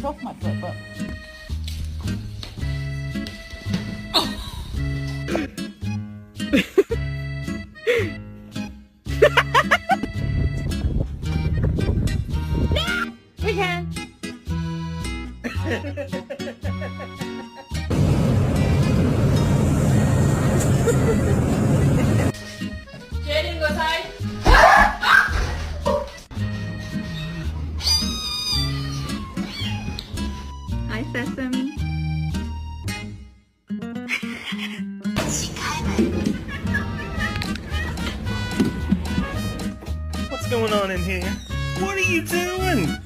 comes off my foot, but... We can. Jaden, go outside. Hi, Sesame. What's going on in here? What are you doing?